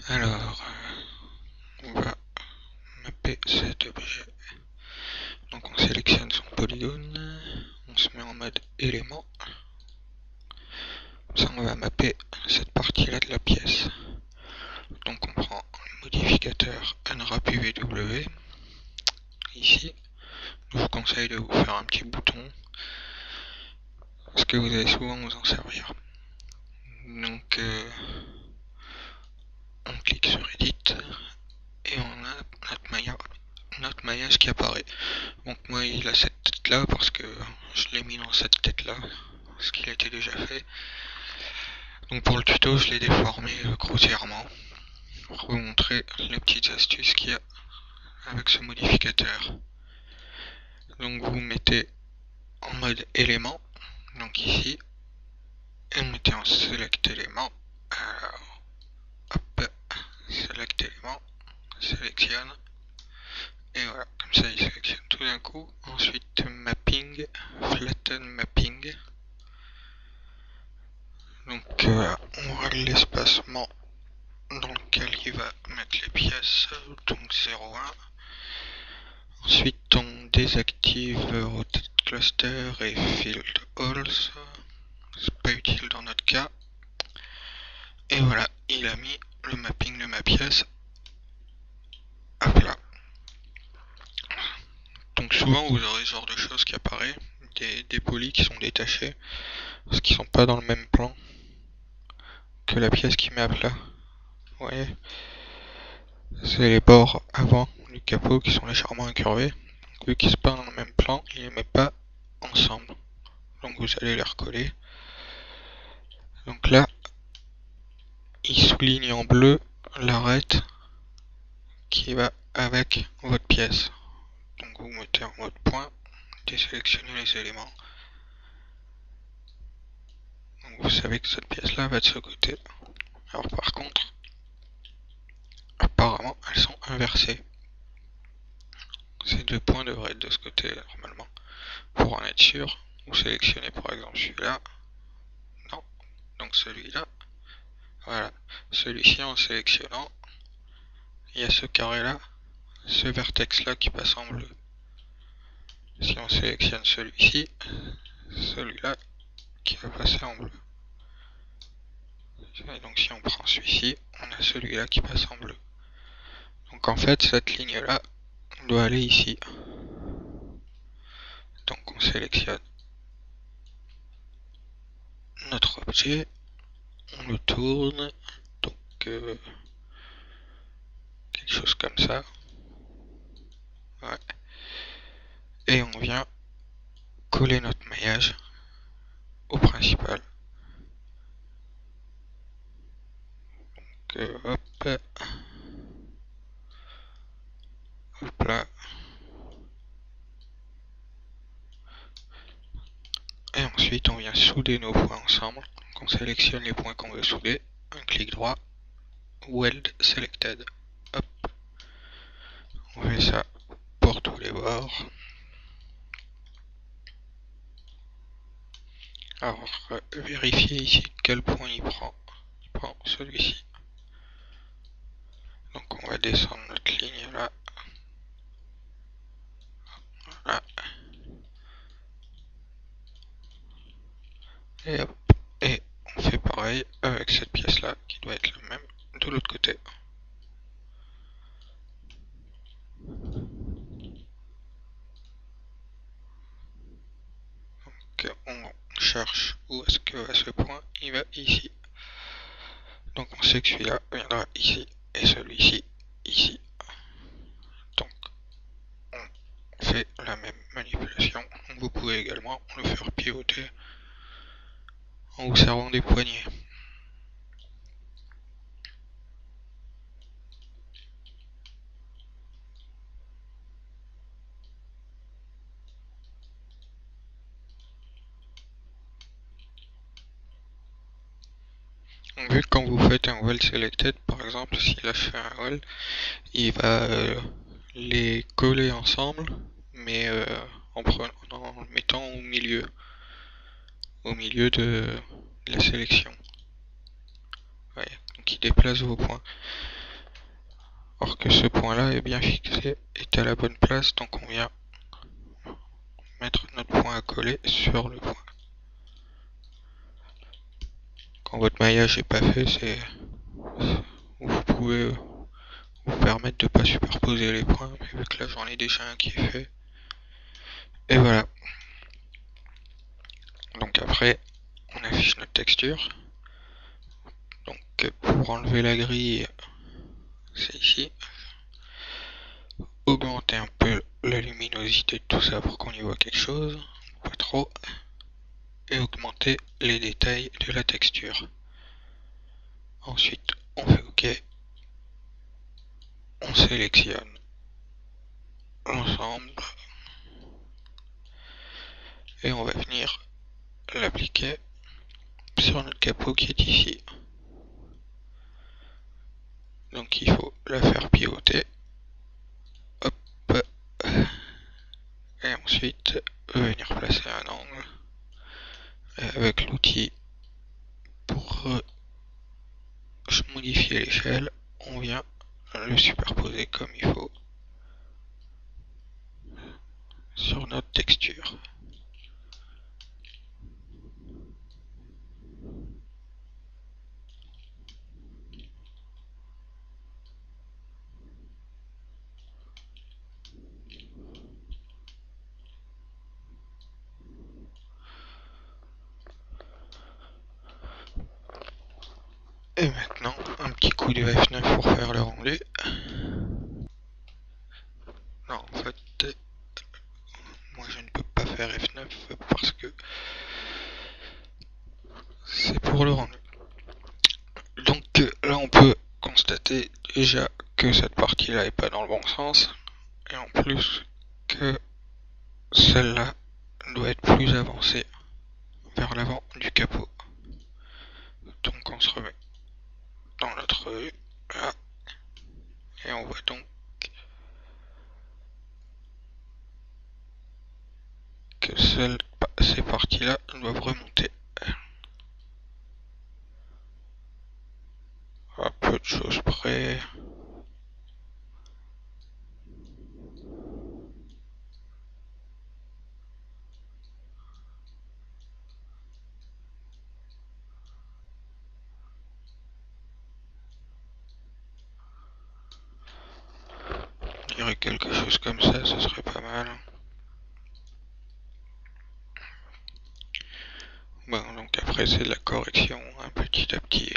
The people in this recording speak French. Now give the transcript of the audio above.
Alors, on va mapper cet objet. Donc on sélectionne son polygone, on se met en mode élément. Ça, on va mapper cette partie-là de la pièce. Donc on prend le modificateur Unwrap UVW. Ici, je vous conseille de vous faire un petit bouton, parce que vous allez souvent vous en servir. Donc on clique sur Edit et on a notre maillage qui apparaît. Donc moi il a cette tête là parce que je l'ai mis dans cette tête là, ce qu'il était déjà fait. Donc pour le tuto je l'ai déformé grossièrement pour vous montrer les petites astuces qu'il y a avec ce modificateur. Donc vous mettez en mode élément, donc ici, et vous mettez en select élément. Alors, hop, select élément, sélectionne, et voilà, comme ça il sélectionne tout d'un coup. Ensuite mapping, flatten mapping. Donc on voit l'espacement dans lequel il va mettre les pièces, donc 0,1. Ensuite on désactive Rotate Cluster et Field Holes, c'est pas utile dans notre cas. Et voilà, il a mis le mapping de ma pièce à plat. Donc souvent vous aurez ce genre de choses qui apparaît, des polys qui sont détachés, parce qu'ils sont pas dans le même plan que la pièce qui met à plat. Vous voyez, c'est les bords avant du capot qui sont légèrement incurvés. Donc, vu qu'ils sont pas dans le même plan, ils les met pas ensemble. Donc vous allez les recoller. Donc là, il souligne en bleu l'arête qui va avec votre pièce. Donc vous mettez en mode point, désélectionnez les éléments. Donc vous savez que cette pièce là va de ce côté. Alors par contre, apparemment elles sont inversées. Ces deux points devraient être de ce côté normalement. Pour en être sûr, vous sélectionnez par exemple celui-là. Non, donc celui-là. Voilà, celui-ci en sélectionnant, il y a ce carré là, ce vertex là qui passe en bleu. Si on sélectionne celui-ci, celui-là qui va passer en bleu. Et donc si on prend celui-ci, on a celui-là qui passe en bleu. Donc en fait cette ligne là doit aller ici. Donc on sélectionne notre objet, on le tourne, donc quelque chose comme ça. Ouais. Et on vient coller notre maillage au principal. Donc hop, hop là. Et ensuite on vient souder nos points ensemble. Donc on sélectionne les points qu'on veut souder, un clic droit, Weld Selected. Hop. On fait ça pour tous les bords. Alors vérifiez ici quel point il prend. Il prend celui-ci. Donc on va descendre notre ligne là. Voilà. Et hop. Et on fait pareil avec cette pièce là qui doit être la même de l'autre côté. Donc on cherche où est-ce que va ce point, il va ici. Donc on sait que celui-là viendra ici et celui-ci ici. Donc on fait la même manipulation. Vous pouvez également le faire pivoter en vous servant des poignées. Donc, vu que quand vous faites un well selected, par exemple, si là je fais un well, il va les coller ensemble, mais en le mettant au milieu de la sélection. Ouais, donc il déplace vos points. que ce point-là est bien fixé, est à la bonne place, donc on vient mettre notre point à coller sur le point. Quand votre maillage n'est pas fait, vous pouvez vous permettre de ne pas superposer les points, mais vu que là j'en ai déjà un qui est fait. Et voilà. Donc après, on affiche notre texture. Donc pour enlever la grille, c'est ici. Augmenter un peu la luminosité de tout ça pour qu'on y voit quelque chose, pas trop. Et augmenter les détails de la texture. Ensuite, on fait OK. On sélectionne l'ensemble. Et on va venir l'appliquer sur notre capot qui est ici. Donc il faut la faire pivoter. Hop. Et ensuite venir placer un angle. Et avec l'outil pour modifier l'échelle, on vient le superposer comme il faut sur notre texture. Et maintenant, un petit coup de F9 pour faire le rendu. Non, en fait, moi je ne peux pas faire F9 parce que c'est pour le rendu. Donc là, on peut constater déjà que cette partie-là est pas dans le bon sens. Et en plus que celle-là doit être plus avancée vers l'avant du capot. Donc on se remet dans notre vue, là, et on voit donc que ces parties-là doivent remonter. À peu de choses près. Je dirais quelque chose comme ça, ce serait pas mal. Bon, donc après c'est de la correction, hein, petit à petit.